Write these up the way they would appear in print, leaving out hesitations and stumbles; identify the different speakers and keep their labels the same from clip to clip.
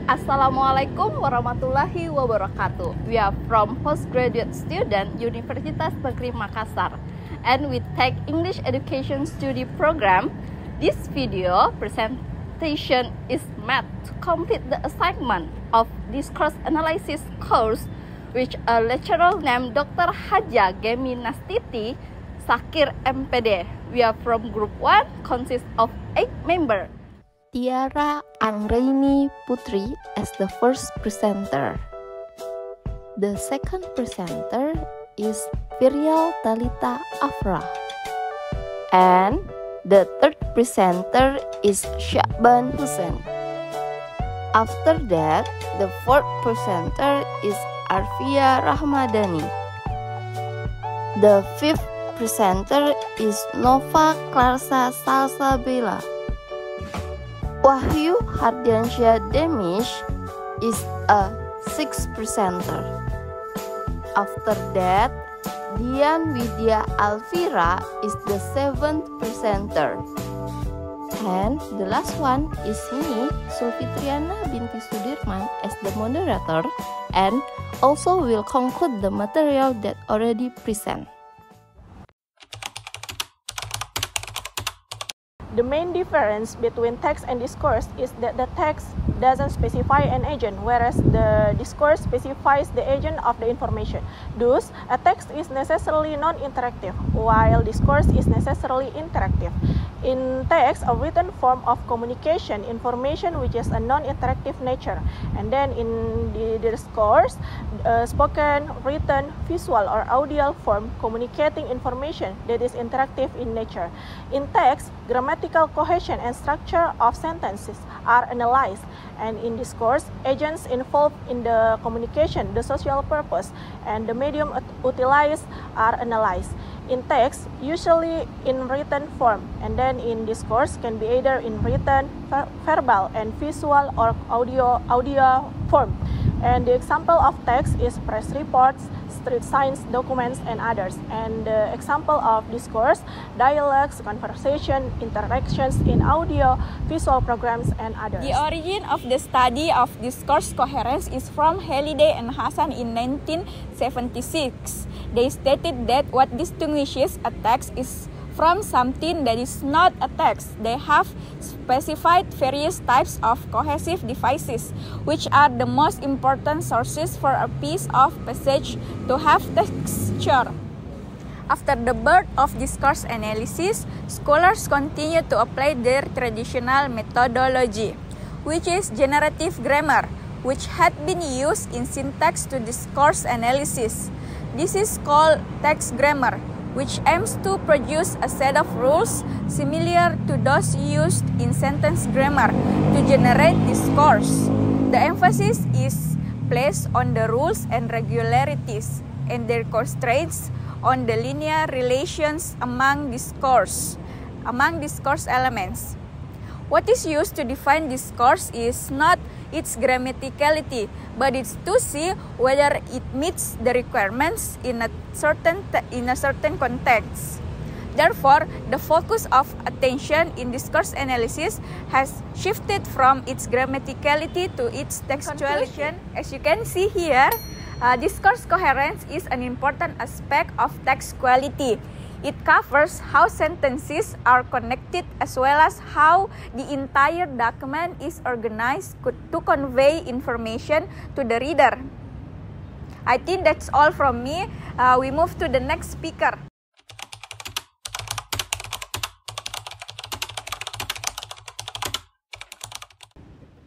Speaker 1: Assalamualaikum warahmatullahi wabarakatuh. We are from postgraduate student Universitas Negeri Makassar, and we take English Education Study Program. This video presentation is meant to complete the assignment of discourse analysis course, which a lecturer named Dr. Haja Gemi Nastiti Sakir MPD. We are from Group 1, consists of 8 members. Tiara Anggraini Putri as the first presenter. The second presenter is Virial Talita Afra. And the third presenter is Syakban Hussein. After that, the fourth presenter is Arfia Rahmadani. The fifth presenter is Nova Clarsa Salsabila. Wahyu Hardiansyah Demish is a sixth presenter. After that, Dian Widya Alvira is the seventh presenter. And the last one is me, Sulfitriana binti Sudirman, as the moderator, and also will conclude the material that already present.
Speaker 2: The main difference between text and discourse is that the text doesn't specify an agent, whereas the discourse specifies the agent of the information. Thus, a text is necessarily non-interactive, while discourse is necessarily interactive. In text, a written form of communication, information which is a non-interactive nature. And then in the discourse, spoken, written, visual, or audio form communicating information that is interactive in nature. In text, grammatical cohesion and structure of sentences are analyzed, and in discourse, agents involved in the communication, the social purpose, and the medium utilized are analyzed. In text, usually in written form, and then in discourse can be either in written, verbal, and visual or audio form. And the example of text is press reports, street signs, documents, and others. And the example of discourse, dialogues, conversation, interactions in audio, visual programs, and others.
Speaker 3: The origin of the study of discourse coherence is from Halliday and Hassan in 1976. They stated that what distinguishes a text is from something that is not a text. They have specified various types of cohesive devices, which are the most important sources for a piece of passage to have texture. After the birth of discourse analysis, scholars continue to apply their traditional methodology, which is generative grammar, which had been used in syntax to discourse analysis. This is called text grammar, which aims to produce a set of rules similar to those used in sentence grammar to generate discourse. The emphasis is placed on the rules and regularities and their constraints on the linear relations among discourse elements. What is used to define discourse is not its grammaticality, but it's to see whether it meets the requirements in a certain context. Therefore, the focus of attention in discourse analysis has shifted from its grammaticality to its textuality. As you can see here, discourse coherence is an important aspect of text quality. It covers how sentences are connected as well as how the entire document is organized to convey information to the reader. I think that's all from me. We move to the next speaker.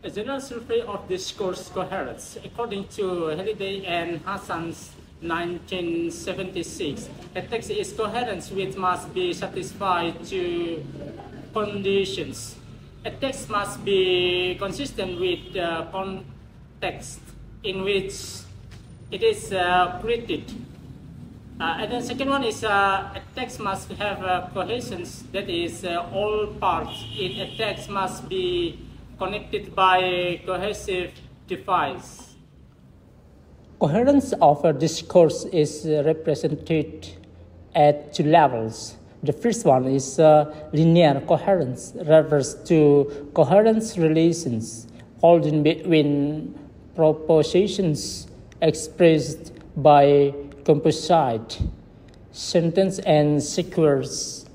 Speaker 4: A general survey of discourse coherence, according to Halliday and Hassan's 1976, a text is coherent which must be satisfied to conditions. A text must be consistent with the context in which it is created. And the second one is a text must have cohesion, that is all parts in a text must be connected by a cohesive device.
Speaker 5: Coherence of a discourse is represented at two levels. The first one is linear coherence, refers to coherence relations, holding between propositions expressed by composite sentence and sequence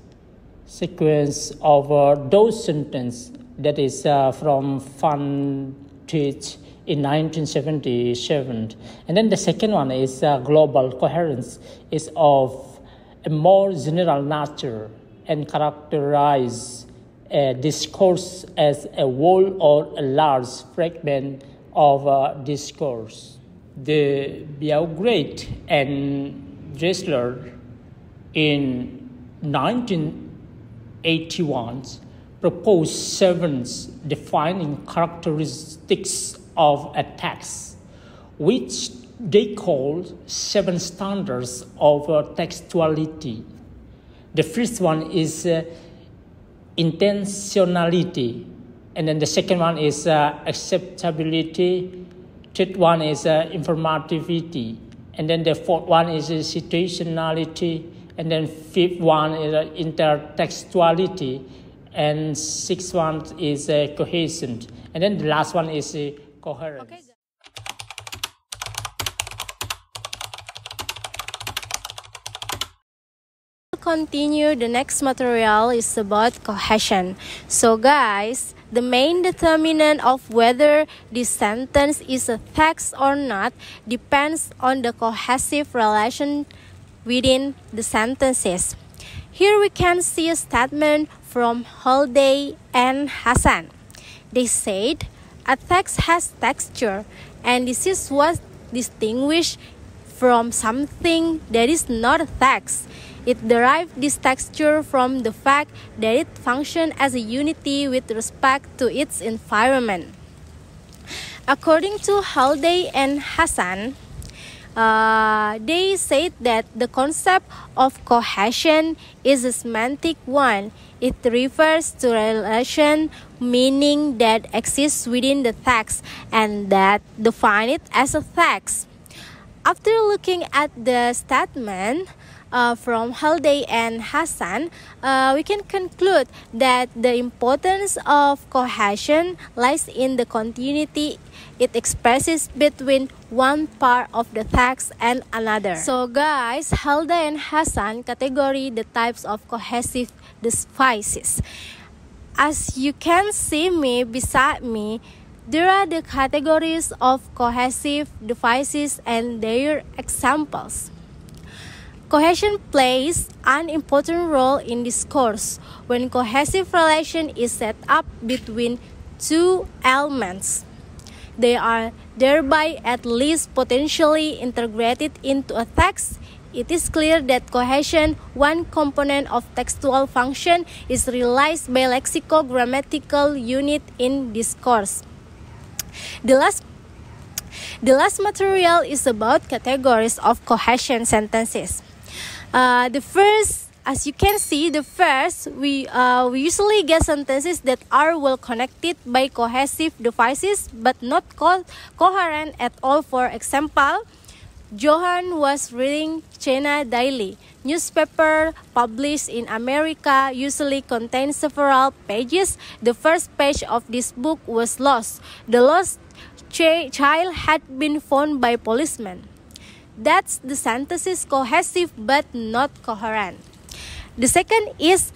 Speaker 5: of those sentences. That is from Fantich in 1977. And then the second one is global coherence, is of a more general nature and characterize a discourse as a whole or a large fragment of a discourse. The Beaugrade and Dressler in 1981 proposed 7 defining characteristics of a text, which they called 7 standards of textuality. The first one is intentionality, and then the second one is acceptability, third one is informativity, and then the fourth one is situationality, and then fifth one is intertextuality, and sixth one is cohesion, and then the last one is coherence.
Speaker 1: Okay. Continue, the next material is about cohesion. So guys, the main determinant of whether this sentence is a text or not depends on the cohesive relation within the sentences. Here we can see a statement from Holiday and Hassan. They said, a text has texture, and this is what distinguishes from something that is not a text. It derived this texture from the fact that it functions as a unity with respect to its environment. According to Holiday and Hassan, they said that the concept of cohesion is a semantic one. It refers to relation, meaning that exists within the text and that define it as a text. After looking at the statement from Holiday and Hassan, we can conclude that the importance of cohesion lies in the continuity it expresses between one part of the text and another. So guys, Holiday and Hassan categorize the types of cohesive devices. As you can see beside me, there are the categories of cohesive devices and their examples. Cohesion plays an important role in discourse when cohesive relation is set up between two elements. They are thereby at least potentially integrated into a text. It is clear that cohesion, one component of textual function, is realized by lexicogrammatical unit in discourse. The last material is about categories of cohesion sentences. The first, as you can see, we usually get sentences that are well connected by cohesive devices but not coherent at all. For example, Johan was reading China Daily. Newspaper published in America usually contains several pages. The first page of this book was lost. The lost child had been found by policemen. That's the sentence is cohesive but not coherent. The second is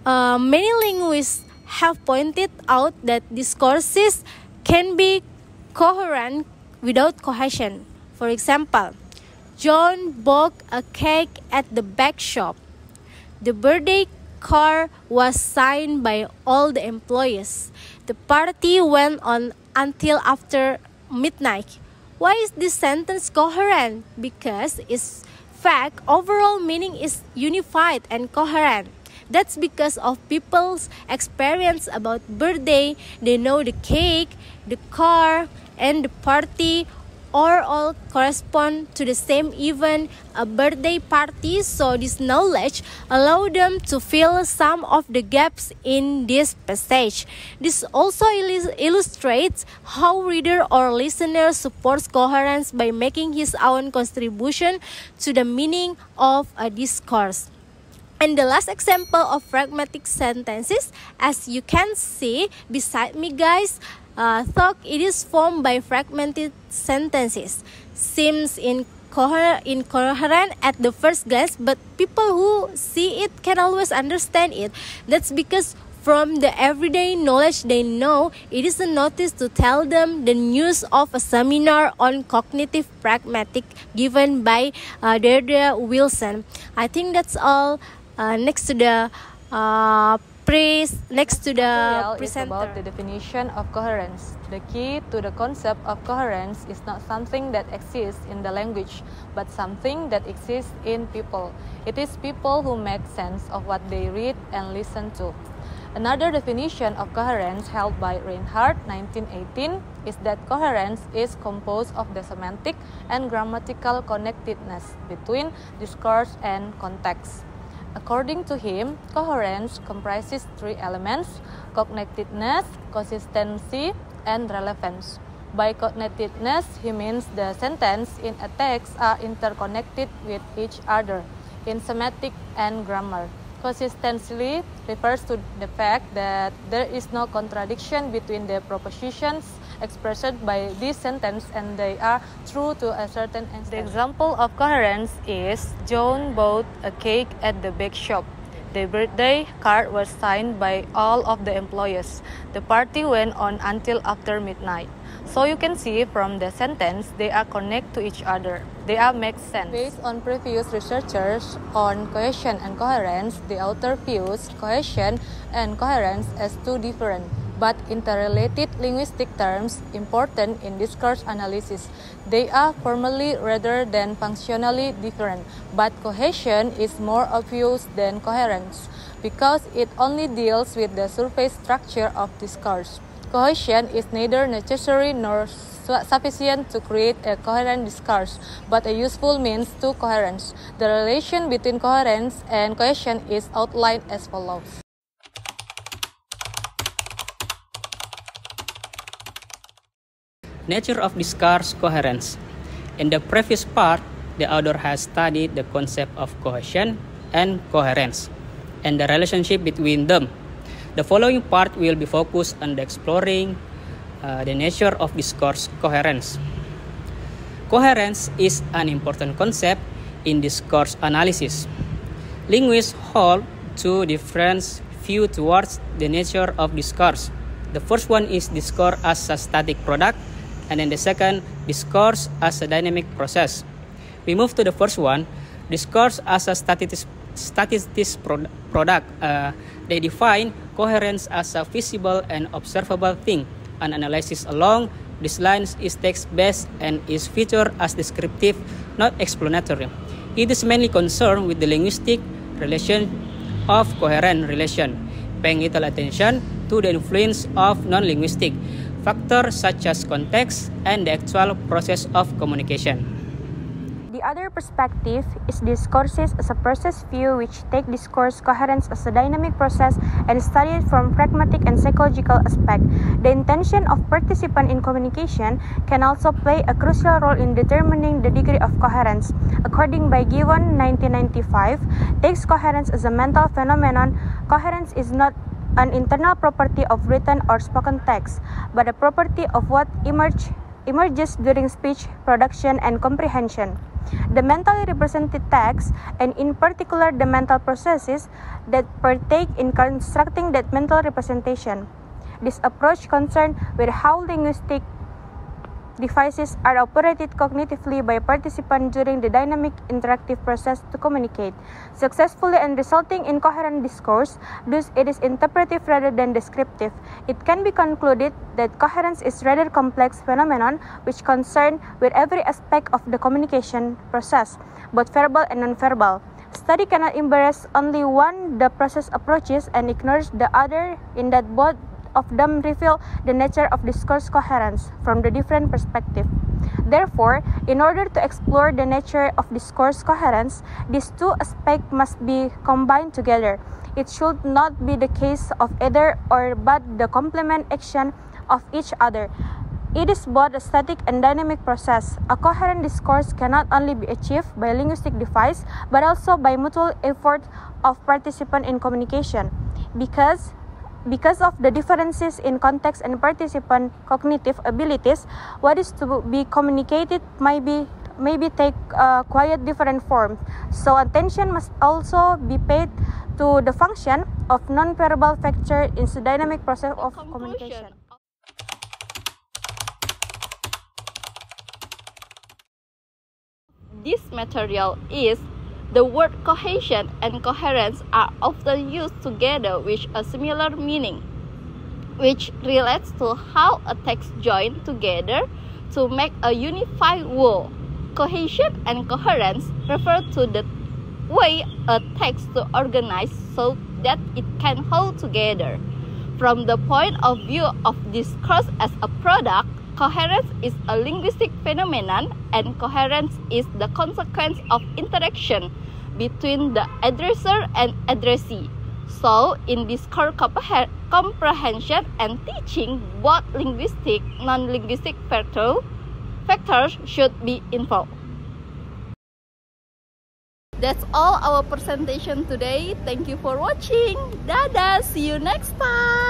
Speaker 1: many linguists have pointed out that discourses can be coherent without cohesion. For example, John bought a cake at the bake shop. The birthday card was signed by all the employees. The party went on until after midnight. Why is this sentence coherent? Because its fact, overall meaning is unified and coherent. That's because of people's experience about birthday. They know the cake, the car, and the party all correspond to the same event, a birthday party. So this knowledge allow them to fill some of the gaps in this passage. This also illustrates how reader or listener supports coherence by making his own contribution to the meaning of a discourse. And the last example of pragmatic sentences, as you can see beside me guys,
Speaker 6: Thought it is formed by fragmented sentences, seems incoherent at the first glance, but people who see it can always understand it. That's because from the everyday knowledge they know, it is a notice to tell them the news of a seminar on cognitive pragmatic given by Deirdre Wilson. I think that's all. Next to the
Speaker 7: Tutorial is
Speaker 6: presenter.
Speaker 7: about the definition of coherence. The key to the concept of coherence is not something that exists in the language, but something that exists in people. It is people who make sense of what they read and listen to. Another definition of coherence held by Reinhardt, 1918, is that coherence is composed of the semantic and grammatical connectedness between discourse and context. According to him, coherence comprises three elements: connectedness, consistency, and relevance. By connectedness, he means the sentences in a text are interconnected with each other in semantic and grammar. Consistency refers to the fact that there is no contradiction between the propositions expressed by this sentence and they are true to a certain extent. The example of coherence is John bought a cake at the bake shop. The birthday card was signed by all of the employees. The party went on until after midnight. So you can see from the sentence, they are connected to each other. They are make sense. Based on previous researchers on cohesion and coherence, the author views cohesion and coherence as two different but interrelated linguistic terms important in discourse analysis. They are formally rather than functionally different, but cohesion is more obvious than coherence because it only deals with the surface structure of discourse. Cohesion is neither necessary nor sufficient to create a coherent discourse, but a useful means to coherence. The relation between coherence and cohesion is outlined as follows.
Speaker 8: Nature of discourse coherence. In the previous part, the author has studied the concept of cohesion and coherence and the relationship between them. The following part will be focused on exploring the nature of discourse coherence. Coherence is an important concept in discourse analysis. Linguists hold two different views towards the nature of discourse. The first one is discourse as a static product, and then the second, discourse as a dynamic process. We move to the first one, discourse as a static product. They define coherence as a visible and observable thing. An analysis along these lines is text-based and is featured as descriptive, not explanatory. It is mainly concerned with the linguistic relation of coherent relation, paying little attention to the influence of non-linguistic factors such as context and the actual process of communication.
Speaker 3: The other perspective is discourses as a process view which take discourse coherence as a dynamic process and study it from pragmatic and psychological aspect. The intention of participant in communication can also play a crucial role in determining the degree of coherence. According by Gibbon 1995, takes coherence as a mental phenomenon. Coherence is not an internal property of written or spoken text, but a property of what emerges during speech production and comprehension. The mentally represented text, and in particular the mental processes that partake in constructing that mental representation. This approach concerned with how linguistic devices are operated cognitively by participants during the dynamic interactive process to communicate successfully and resulting in coherent discourse. Thus, it is interpretive rather than descriptive. It can be concluded that coherence is rather complex phenomenon which concern with every aspect of the communication process, both verbal and non-verbal. Study cannot embrace only one the process approaches and ignores the other, in that both of them reveal the nature of discourse coherence from the different perspective. Therefore, in order to explore the nature of discourse coherence, these two aspects must be combined together. It should not be the case of either or, but the complement action of each other. It is both a static and dynamic process. A coherent discourse cannot only be achieved by linguistic device, but also by mutual effort of participants in communication. Because
Speaker 9: because of the differences in context and participant cognitive abilities, what is to be communicated maybe take quite different forms. So attention must also be paid to the function of non-verbal factor in the dynamic process of communication.
Speaker 1: This material is the word cohesion and coherence are often used together with a similar meaning, which relates to how a text join together to make a unified whole. Cohesion and coherence refer to the way a text is organized so that it can hold together. From the point of view of discourse as a product, coherence is a linguistic phenomenon, and coherence is the consequence of interaction between the addresser and addressee. So, in discourse comprehension and teaching, both linguistic and non-linguistic factors should be involved. That's all our presentation today. Thank you for watching. Dadah, see you next time.